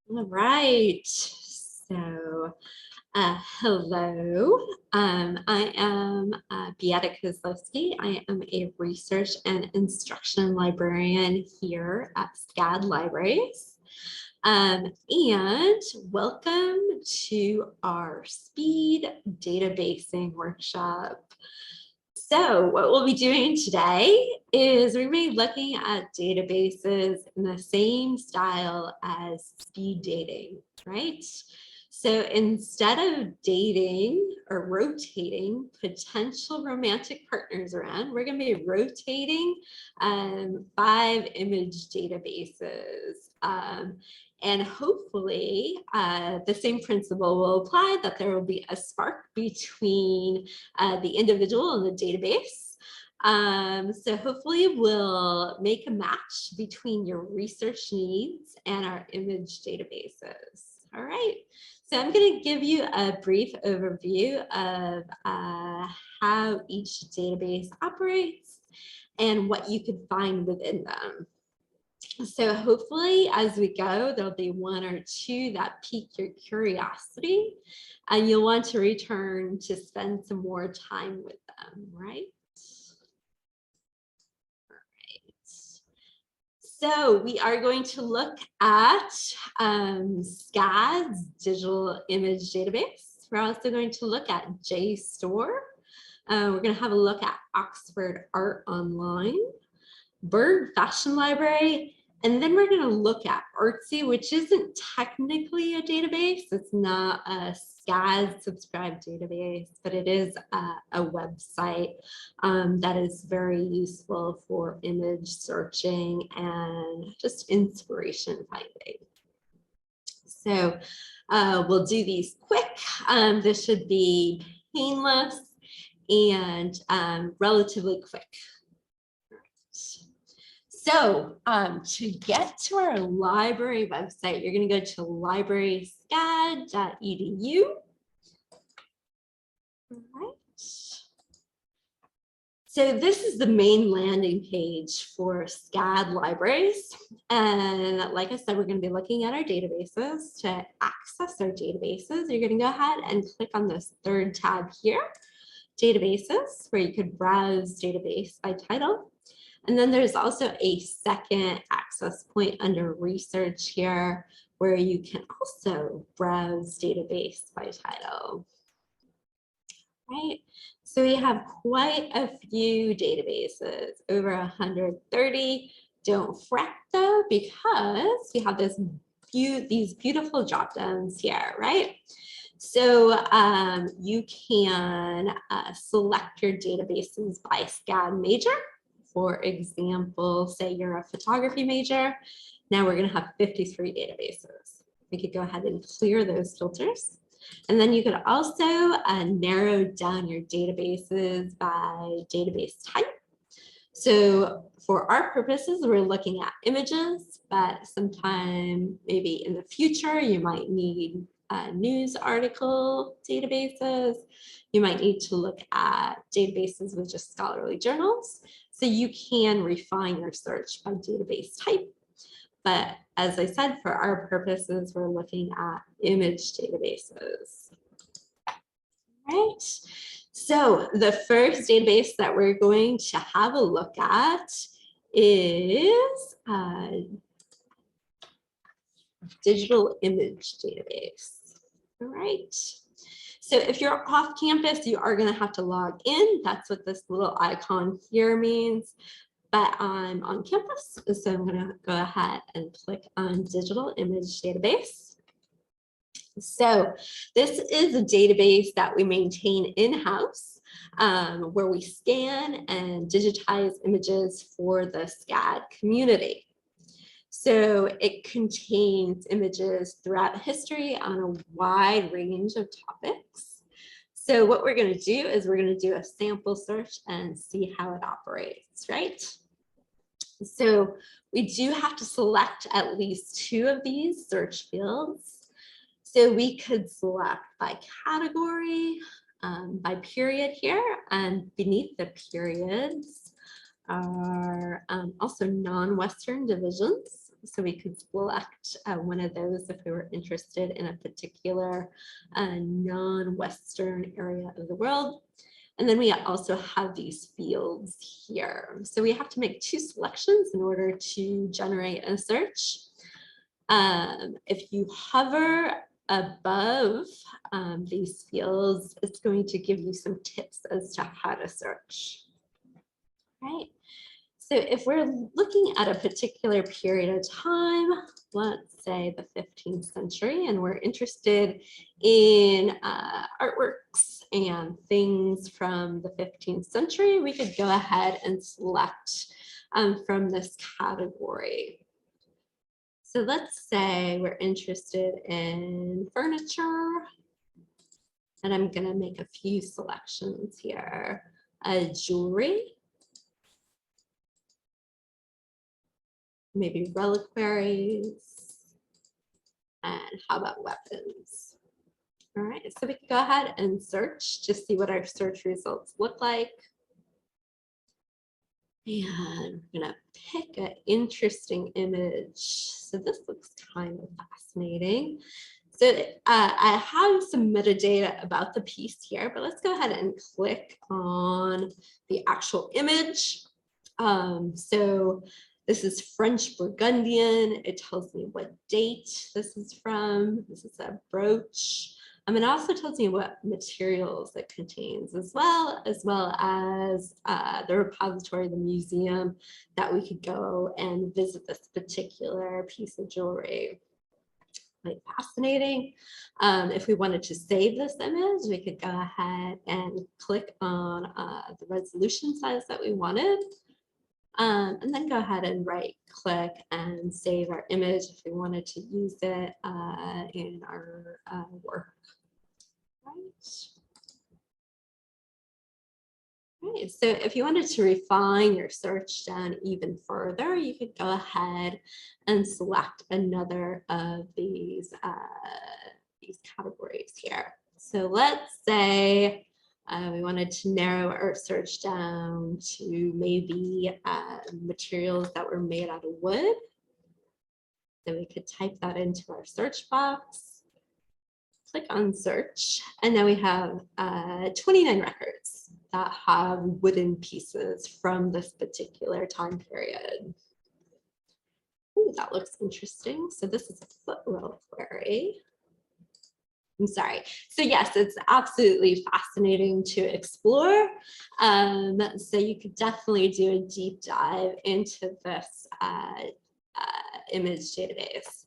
All right. So, hello. I am Beata Kozlowski. I am a research and instruction librarian here at SCAD Libraries. And welcome to our speed databasing workshop. So what we'll be doing today is we're going to be looking at databases in the same style as speed dating, right? So instead of dating or rotating potential romantic partners around, we're going to be rotating 5 image databases. And hopefully the same principle will apply, that there will be a spark between the individual and the database. So hopefully we'll make a match between your research needs and our image databases. All right. So I'm going to give you a brief overview of how each database operates and what you could find within them. So hopefully as we go, there'll be 1 or 2 that pique your curiosity and you'll want to return to spend some more time with them, right? All right. So we are going to look at SCAD's digital image database. We're also going to look at JSTOR. We're going to have a look at Oxford Art Online, Bird Fashion Library, and then we're going to look at Artsy, which isn't technically a database. It's not a SCAD subscribed database, but it is a website that is very useful for image searching and just inspiration finding. So we'll do these quick. This should be painless and relatively quick. So to get to our library website, you're going to go to libraryscad.edu. All right. So this is the main landing page for SCAD libraries. And like I said, we're going to be looking at our databases. To access our databases, you're going to go ahead and click on this 3rd tab here, databases, where you could browse database by title. And then there's also a second access point under research here, where you can also browse database by title. Right, so we have quite a few databases, over 130. Don't fret though, because we have these beautiful drop downs here, right? So you can select your databases by SCAD major. For example, say you're a photography major. Now we're going to have 53 databases. We could go ahead and clear those filters. And then you could also narrow down your databases by database type. So for our purposes, we're looking at images, but sometime maybe in the future, you might need news article databases. You might need to look at databases with just scholarly journals. So you can refine your search by database type. But as I said, for our purposes, we're looking at image databases. All right. So the first database that we're going to have a look at is digital image database. All right. So if you're off campus, you are going to have to log in. That's what this little icon here means. But I'm on campus, so I'm going to go ahead and click on digital image database. So this is a database that we maintain in-house, where we scan and digitize images for the SCAD community. So it contains images throughout history on a wide range of topics. So what we're going to do is we're going to do a sample search and see how it operates, right? So we do have to select at least 2 of these search fields. So we could select by category, by period here, and beneath the periods are also non-Western divisions. So we could select one of those if we were interested in a particular non-Western area of the world. And then we also have these fields here. So we have to make 2 selections in order to generate a search. If you hover above these fields, it's going to give you some tips as to how to search. Right. So if we're looking at a particular period of time, let's say the 15th century, and we're interested in artworks and things from the 15th century, we could go ahead and select from this category. So let's say we're interested in furniture, and I'm going to make a few selections here. Jewelry, maybe reliquaries, and how about weapons? All right, so we can go ahead and search to see what our search results look like. And I'm gonna pick an interesting image. So this looks kind of fascinating. So I have some metadata about the piece here, but let's go ahead and click on the actual image. So this is French Burgundian. It tells me what date this is from. This is a brooch. It also tells me what materials it contains, as well as the repository, the museum, that we could go and visit this particular piece of jewelry. Quite fascinating. If we wanted to save this image, we could go ahead and click on the resolution size that we wanted. And then go ahead and right click and save our image if we wanted to use it in our work. Right, so if you wanted to refine your search down even further, you could go ahead and select another of these categories here. So let's say we wanted to narrow our search down to maybe materials that were made out of wood. So we could type that into our search box, click on search, and now we have 29 records that have wooden pieces from this particular time period. Ooh, that looks interesting. So this is a foot reliquary. I'm sorry. So yes, it's absolutely fascinating to explore. So you could definitely do a deep dive into this image database.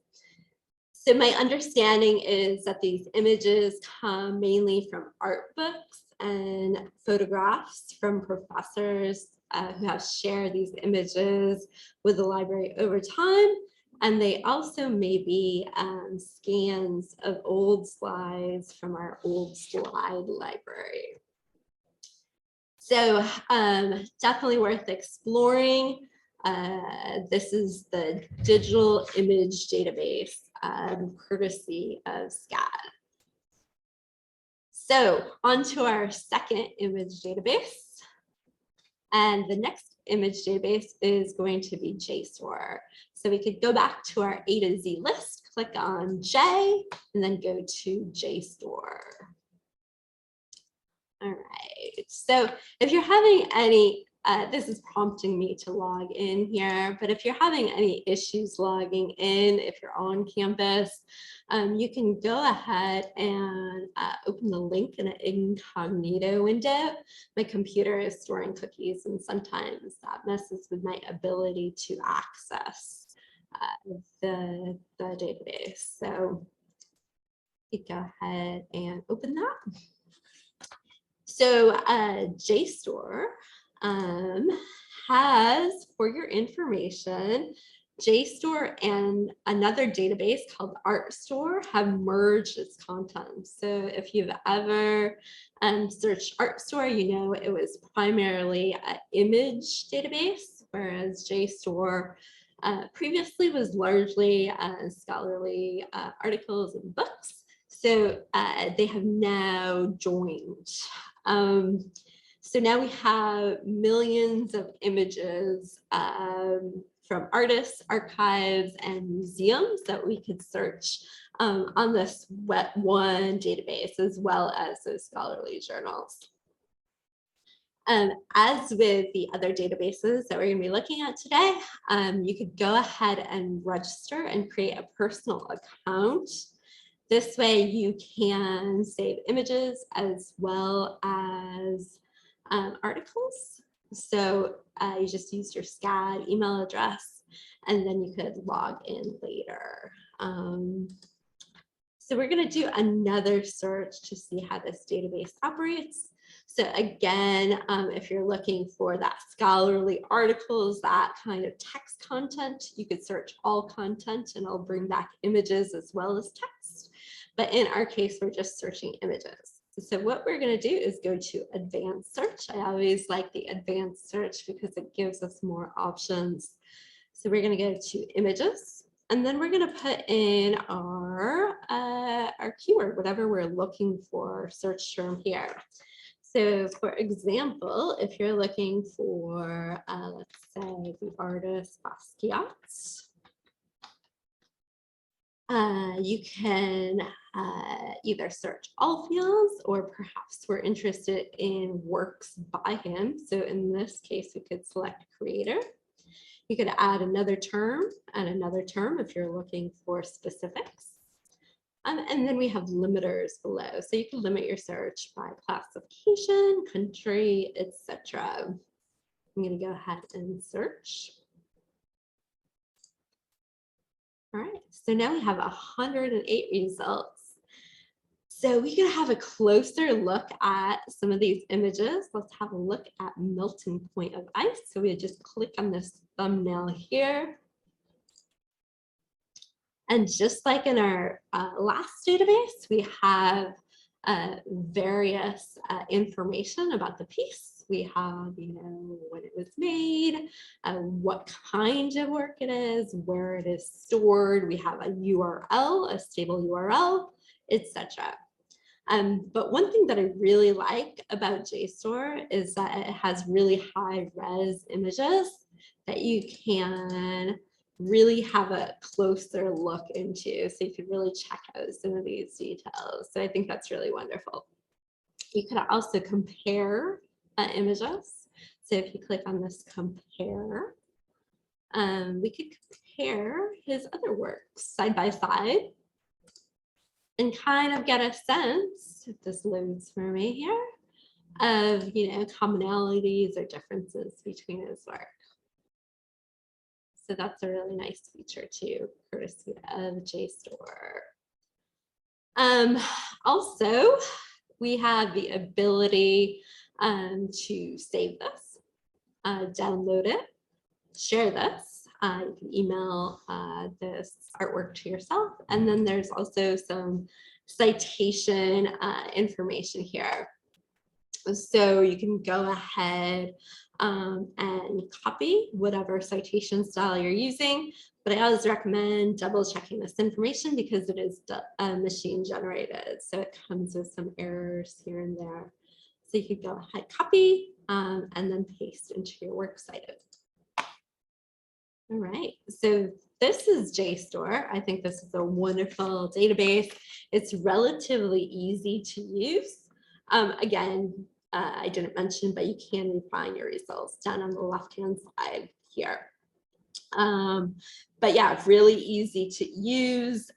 So my understanding is that these images come mainly from art books and photographs from professors who have shared these images with the library over time. And they also may be scans of old slides from our old slide library. So definitely worth exploring. This is the digital image database, courtesy of SCAD. So on to our second image database. And the next image database is going to be JSTOR. So we could go back to our A to Z list, click on J, and then go to JSTOR. All right, so if you're having any, this is prompting me to log in here, but if you're having any issues logging in, if you're on campus, you can go ahead and open the link in an incognito window. My computer is storing cookies, and sometimes that messes with my ability to access the database. So you go ahead and open that. So JSTOR has, for your information, JSTOR and another database called ArtStore have merged its content. So if you've ever searched ArtStore, you know it was primarily an image database, whereas JSTOR previously was largely scholarly articles and books. So they have now joined. So now we have millions of images from artists, archives, and museums that we could search on this one database, as well as those scholarly journals. As with the other databases that we're going to be looking at today, you could go ahead and register and create a personal account. This way you can save images as well as articles. So you just use your SCAD email address, and then you could log in later. So we're going to do another search to see how this database operates. So again, if you're looking for that scholarly articles, that kind of text content, you could search all content and I'll bring back images as well as text. But in our case, we're just searching images. So what we're going to do is go to advanced search. I always like the advanced search because it gives us more options. So we're going to go to images, and then we're going to put in our keyword, whatever we're looking for, search term here. So for example, if you're looking for, let's say, the artist Basquiat, you can either search all fields, or perhaps we're interested in works by him. So in this case, we could select creator. You could add another term and another term if you're looking for specifics. And then we have limiters below. So you can limit your search by classification, country, etc. I'm going to go ahead and search. All right, so now we have 108 results. So we can have a closer look at some of these images. Let's have a look at melting point of ice. So we just click on this thumbnail here. And just like in our last database, we have various information about the piece. We have, when it was made, what kind of work it is, where it is stored. We have a URL, a stable URL, etc. But one thing that I really like about JSTOR is that it has really high res images that you can really have a closer look into, so you could really check out some of these details. So I think that's really wonderful. You could also compare images. So if you click on this compare, we could compare his other works side by side and kind of get a sense, if this loads for me here, of commonalities or differences between his work. So that's a really nice feature too, courtesy of JSTOR. Also, we have the ability to save this, download it, share this. You can email this artwork to yourself. And then there's also some citation information here. So you can go ahead and copy whatever citation style you're using, but I always recommend double checking this information because it is machine generated. So it comes with some errors here and there. So you can go ahead, copy, and then paste into your works cited. All right, so this is JSTOR. I think this is a wonderful database. It's relatively easy to use. Again, I didn't mention, but you can refine your results down on the left-hand side here. But yeah, really easy to use,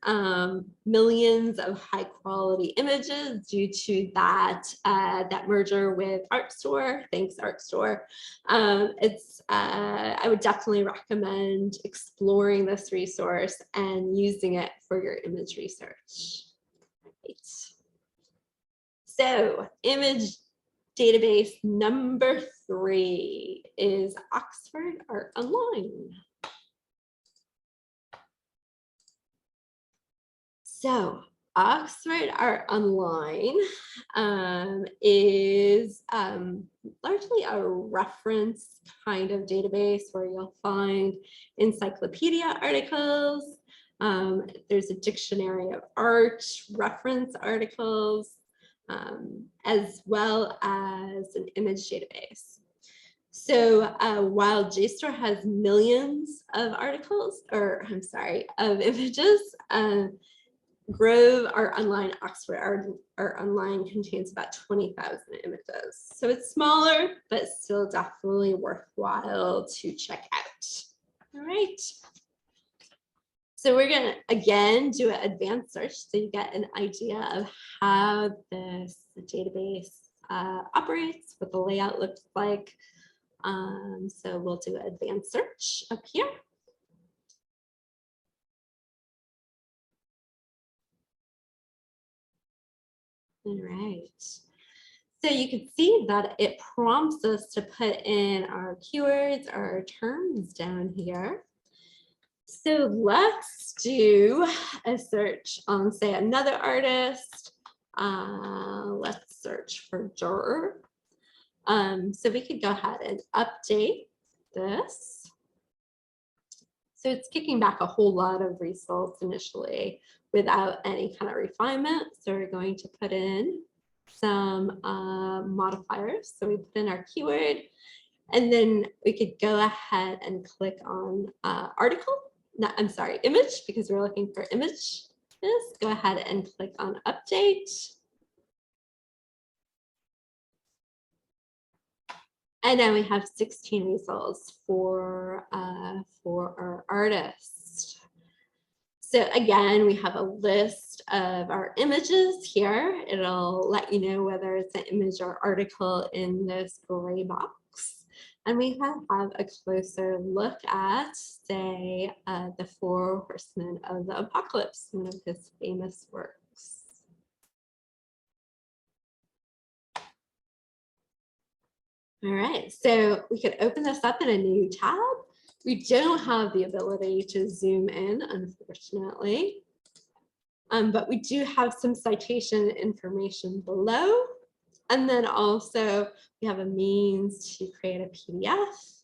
millions of high quality images due to that, that merger with ArtStore. Thanks, ArtStore. I would definitely recommend exploring this resource and using it for your image research. Right. So image database number 3 is Oxford Art Online. So Oxford Art Online is largely a reference kind of database where you'll find encyclopedia articles. There's a dictionary of art, reference articles, as well as an image database. So while JSTOR has millions of articles, or I'm sorry, of images, Grove, our online Oxford, our online contains about 20,000 images. So it's smaller, but still definitely worthwhile to check out. All right. So we're gonna, again, do an advanced search so you get an idea of how this database operates, what the layout looks like. So we'll do an advanced search up here. All right. So you can see that it prompts us to put in our keywords, our terms down here. So let's do a search on, say, another artist. Let's search for Durer. So we could go ahead and update this. So it's kicking back a whole lot of results initially without any kind of refinement. So we're going to put in some modifiers. So we put in our keyword, and then we could go ahead and click on article. No, I'm sorry, image, because we're looking for image. Just go ahead and click on update. And then we have 16 results for our artist. So again, we have a list of our images here. It'll let you know whether it's an image or article in this gray box. And we have a closer look at, say, the Four Horsemen of the Apocalypse, one of his famous works. All right, so we could open this up in a new tab. We don't have the ability to zoom in, unfortunately, but we do have some citation information below. And then also we have a means to create a PDF.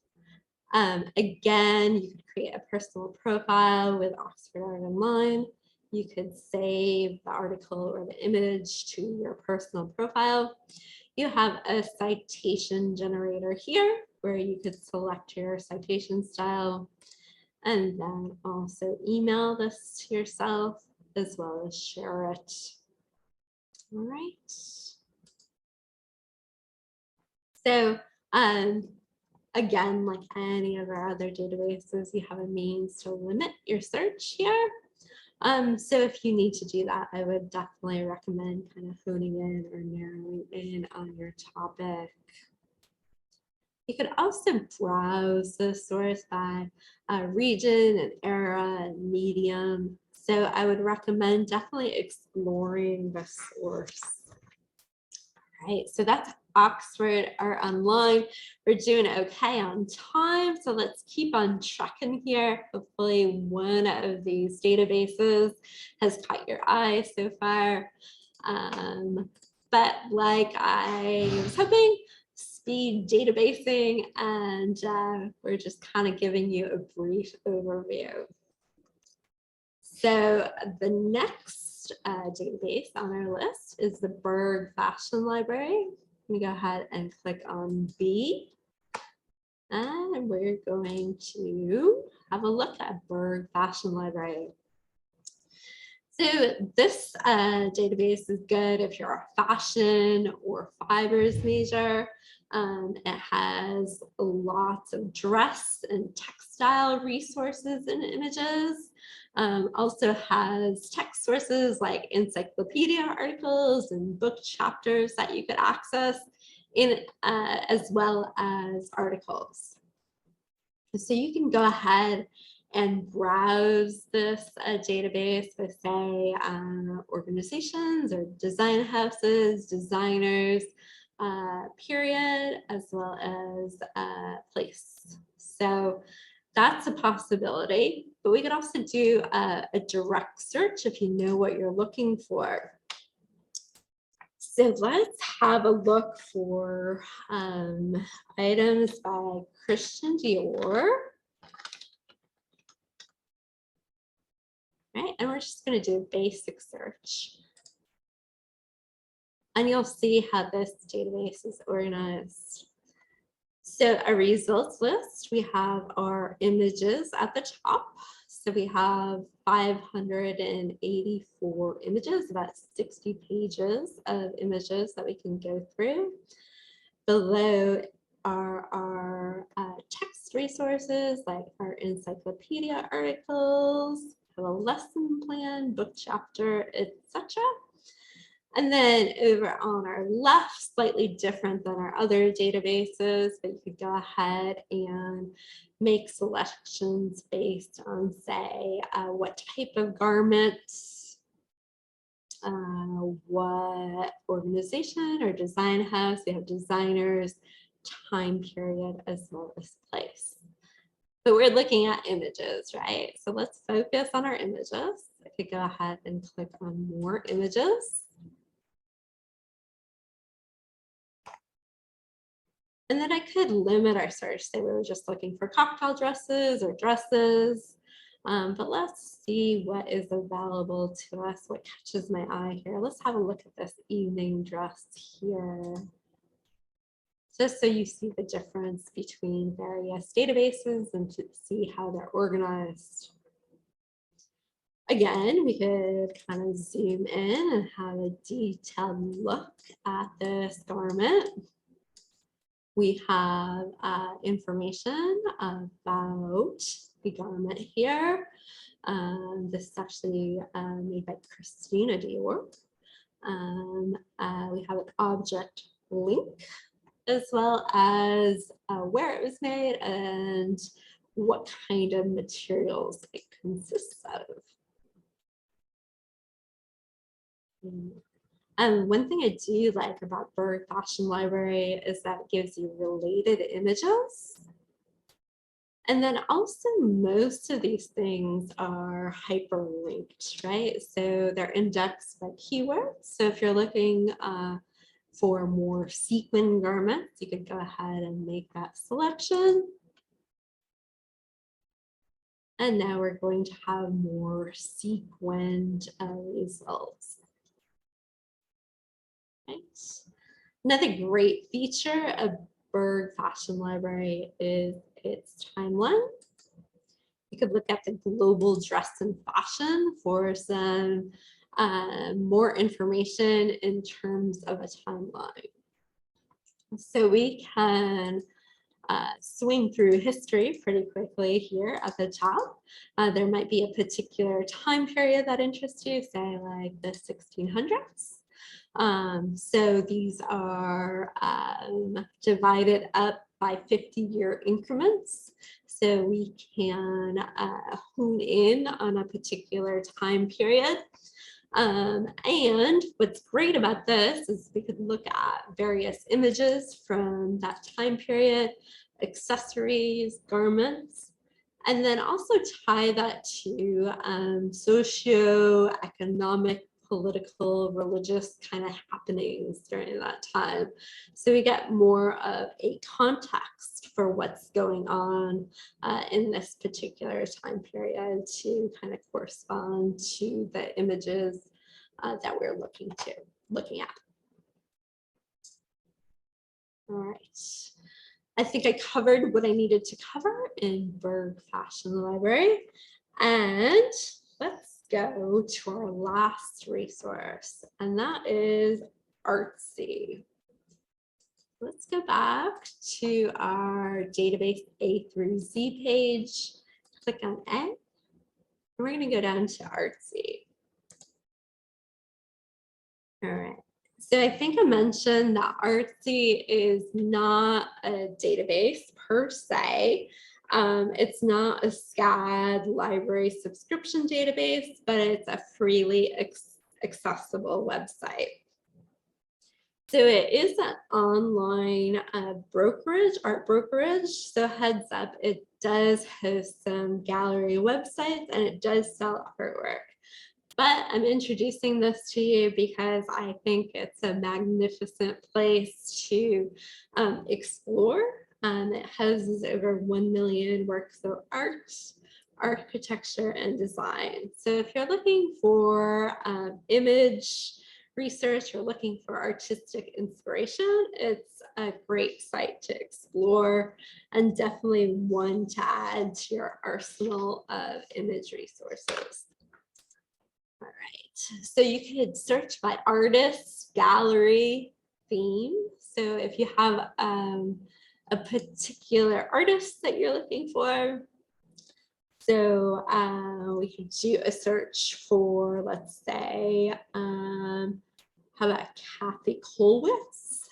Again, you could create a personal profile with Oxford Art Online. You could save the article or the image to your personal profile. You have a citation generator here where you could select your citation style and then also email this to yourself as well as share it. All right. So again, like any of our other databases, you have a means to limit your search here. So if you need to do that, I would definitely recommend kind of honing in or narrowing in on your topic. You could also browse the source by region and era and medium. So I would recommend definitely exploring the source. All right, so that's Oxford Art Online. We're doing okay on time, so let's keep on trucking here. Hopefully one of these databases has caught your eye so far. But like I was hoping, speed databasing, and we're just kind of giving you a brief overview. So the next database on our list is the Berg Fashion Library. We go ahead and click on B, and we're going to have a look at Berg Fashion Library. So this database is good if you're a fashion or fibers major. It has lots of dress and textile resources and images. Also has text sources like encyclopedia articles and book chapters that you could access in as well as articles. So you can go ahead and browse this database with, say, organizations or design houses, designers, period, as well as place. So that's a possibility, but we could also do a direct search if you know what you're looking for. So let's have a look for items by Christian Dior. Right, and we're just going to do a basic search. And you'll see how this database is organized. So a results list, we have our images at the top. So we have 584 images, about 60 pages of images that we can go through. Below are our text resources, like our encyclopedia articles, have a lesson plan, book chapter, etc. And then over on our left, slightly different than our other databases, but you could go ahead and make selections based on, say, what type of garment, what organization or design house. We have designers, time period, as well as place. But we're looking at images, right? So let's focus on our images. I could go ahead and click on more images. And then I could limit our search. Say we were just looking for cocktail dresses or dresses. But let's see what is available to us, what catches my eye here. Let's have a look at this evening dress here. Just so you see the difference between various databases and to see how they're organized. Again, we could kind of zoom in and have a detailed look at this garment. We have information about the garment here. This is actually made by Christina Dior. We have an object link, as well as where it was made and what kind of materials it consists of. One thing I do like about Berg Fashion Library is that it gives you related images. And then also most of these things are hyperlinked, right? So they're indexed by keywords. So if you're looking for more sequin garments, you could go ahead and make that selection. And now we're going to have more sequined results. Right. Another great feature of Berg Fashion Library is its timeline. You could look at the global dress and fashion for some more information in terms of a timeline. So we can swing through history pretty quickly here at the top. There might be a particular time period that interests you, say like the 1600s. So these are divided up by 50-year increments. So we can hone in on a particular time period. And what's great about this is we could look at various images from that time period, accessories, garments, and then also tie that to socio-economic, political, religious kind of happenings during that time. So we get more of a context for what's going on in this particular time period to kind of correspond to the images that we're looking at. All right. I think I covered what I needed to cover in Berg Fashion Library. And let's go to our last resource, and that is Artsy. Let's go back to our database A through Z page, click on A, and we're going to go down to Artsy. All right. So I think I mentioned that Artsy is not a database per se. It's not a SCAD library subscription database, but it's a freely accessible website. So it is an online brokerage, art brokerage. So heads up, it does host some gallery websites and it does sell artwork. But I'm introducing this to you because I think it's a magnificent place to explore. It houses over 1 million works of art, architecture, and design. So if you're looking for image research or looking for artistic inspiration, it's a great site to explore and definitely one to add to your arsenal of image resources. All right, so you could search by artist, gallery, theme. So if you have a particular artist that you're looking for, so we could do a search for, let's say, how about Kathy Kollwitz?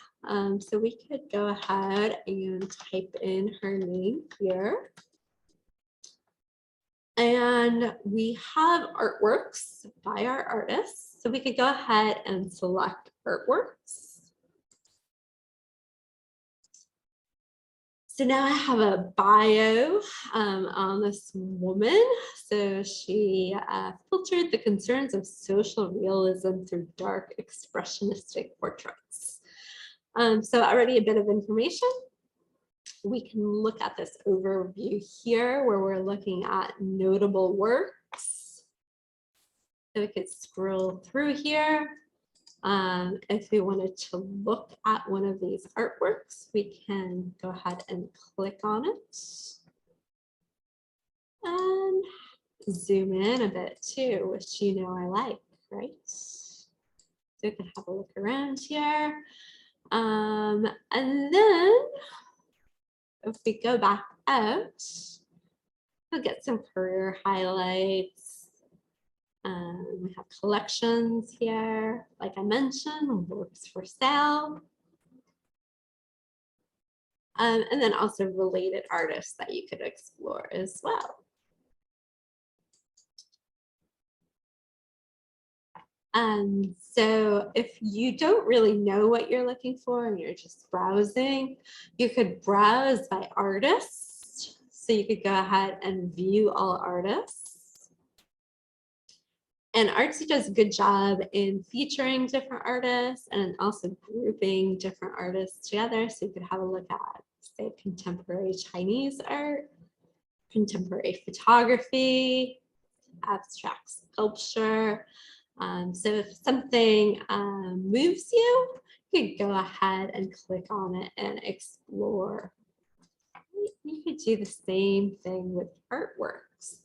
So we could go ahead and type in her name here. And we have artworks by our artists. So we could go ahead and select artworks. So now I have a bio on this woman. So she filtered the concerns of social realism through dark expressionistic portraits. So already a bit of information. We can look at this overview here where we're looking at notable works. So we could scroll through here. If we wanted to look at one of these artworks, we can go ahead and click on it and zoom in a bit too, which you know I like, right? So we can have a look around here. And then if we go back out, we'll get some career highlights. We have collections here, like I mentioned, works for sale. And then also related artists that you could explore as well. So if you don't really know what you're looking for and you're just browsing, you could browse by artist. So you could go ahead and view all artists. And Artsy does a good job in featuring different artists and also grouping different artists together. So you could have a look at, say, contemporary Chinese art, contemporary photography, abstract sculpture. So if something moves you, you could go ahead and click on it and explore. You could do the same thing with artworks.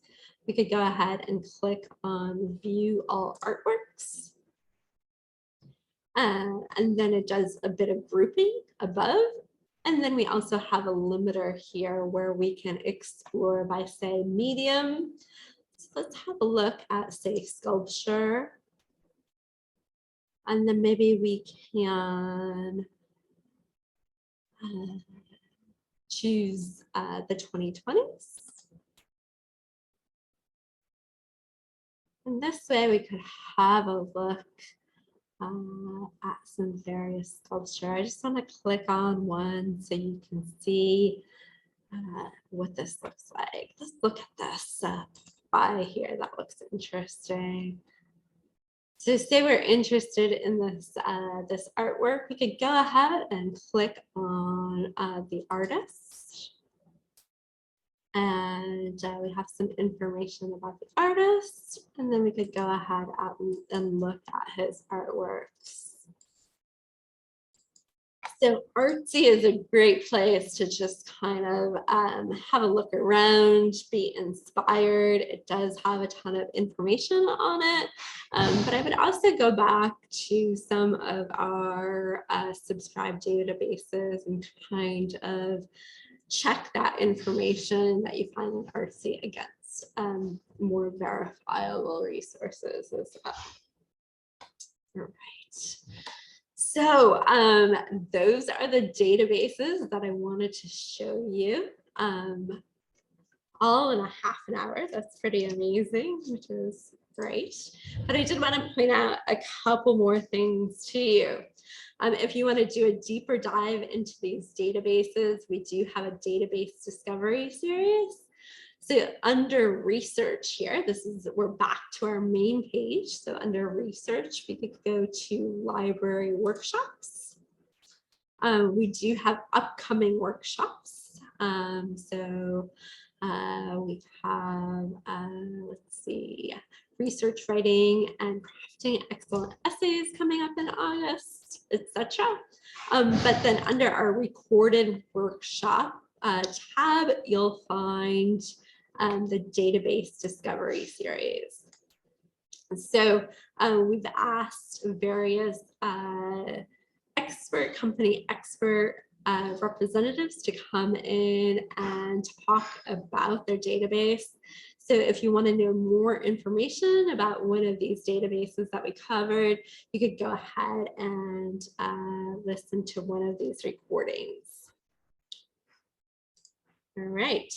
We could go ahead and click on view all artworks. And then it does a bit of grouping above. And then we also have a limiter here where we can explore by, say, medium. So let's have a look at, say, sculpture. And then maybe we can choose the 2020s. And this way we could have a look at some various sculpture. I just want to click on one so you can see what this looks like. Let's look at this by here. That looks interesting. So say we're interested in this, this artwork, we could go ahead and click on the artist. And we have some information about the artist, and then we could go ahead and look at his artworks. So Artsy is a great place to just kind of have a look around, be inspired. It does have a ton of information on it, but I would also go back to some of our subscribed databases and kind of check that information that you find in Artsy against more verifiable resources as well. All right. So those are the databases that I wanted to show you, all in a half an hour. That's pretty amazing, which is great. But I did want to point out a couple more things to you. If you want to do a deeper dive into these databases, we do have a database discovery series. So under research here, we're back to our main page. So under research, we could go to library workshops. We do have upcoming workshops. We have, let's see, research writing and crafting excellent essays coming up in August. etc. But then under our recorded workshop tab, you'll find the database discovery series. So we've asked various company expert representatives to come in and talk about their database. So if you want to know more information about one of these databases that we covered, you could go ahead and listen to one of these recordings. All right.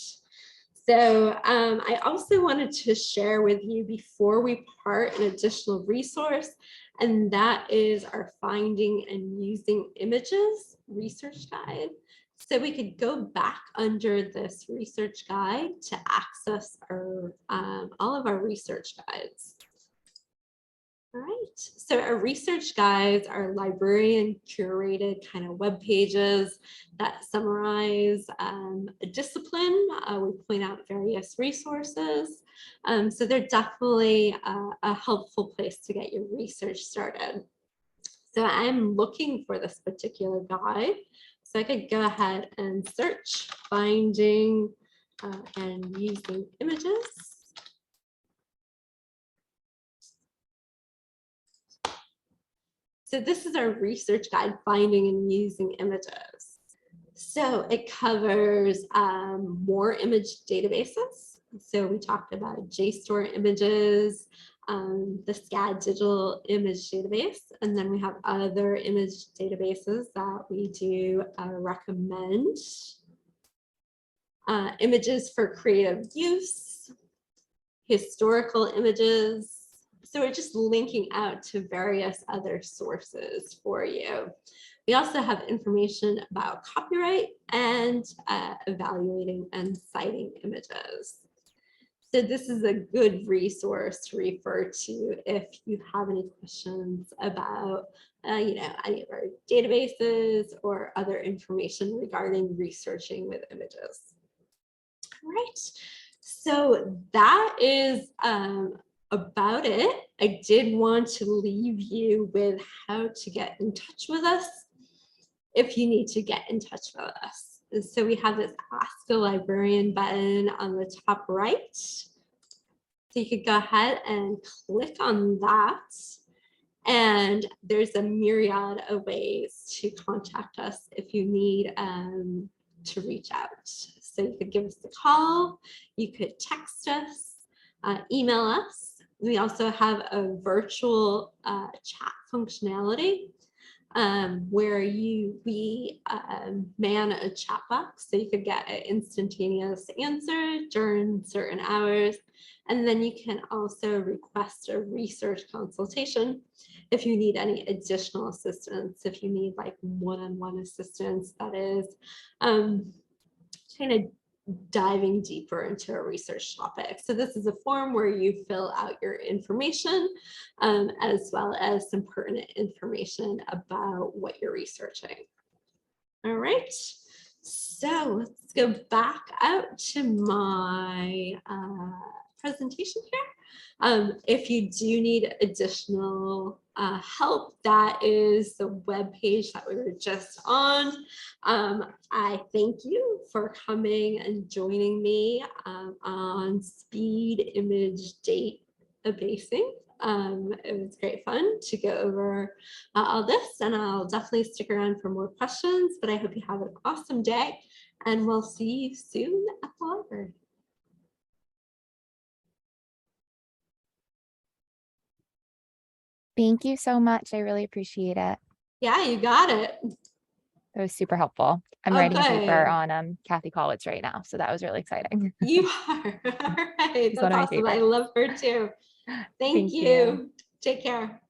So I also wanted to share with you before we part an additional resource, and that is our Finding and Using Images research guide. So we could go back under this research guide to access our all of our research guides. All right, so our research guides are librarian curated kind of web pages that summarize a discipline. We point out various resources. So they're definitely a helpful place to get your research started. So I'm looking for this particular guide. So I could go ahead and search Finding and Using Images. So this is our research guide, Finding and Using Images. So it covers more image databases. So we talked about JSTOR images, the SCAD digital image database, and then we have other image databases that we do recommend. Images for creative use, historical images. So we're just linking out to various other sources for you. We also have information about copyright and evaluating and citing images. So this is a good resource to refer to if you have any questions about any of our databases or other information regarding researching with images. All right, so that is about it. I did want to leave you with how to get in touch with us if you need to get in touch with us. And so we have this Ask a Librarian button on the top right. So you could go ahead and click on that. And there's a myriad of ways to contact us if you need to reach out. So you could give us a call, you could text us, email us. We also have a virtual chat functionality where we man a chat box, so you could get an instantaneous answer during certain hours. And then you can also request a research consultation if you need any additional assistance, if you need like one-on-one assistance, that is kind of diving deeper into a research topic. So this is a form where you fill out your information as well as some pertinent information about what you're researching. All right, so let's go back out to my presentation here. If you do need additional help, that is the web page that we were just on. I thank you for coming and joining me on speed image databasing. It was great fun to go over all this, and I'll definitely stick around for more questions, but I hope you have an awesome day, and we'll see you soon at the library. Thank you so much. I really appreciate it. Yeah, you got it. That was super helpful. I'm writing a paper on Kathy Kollwitz right now, so that was really exciting. You are. All right. That's awesome. I love her too. Thank you. Take care.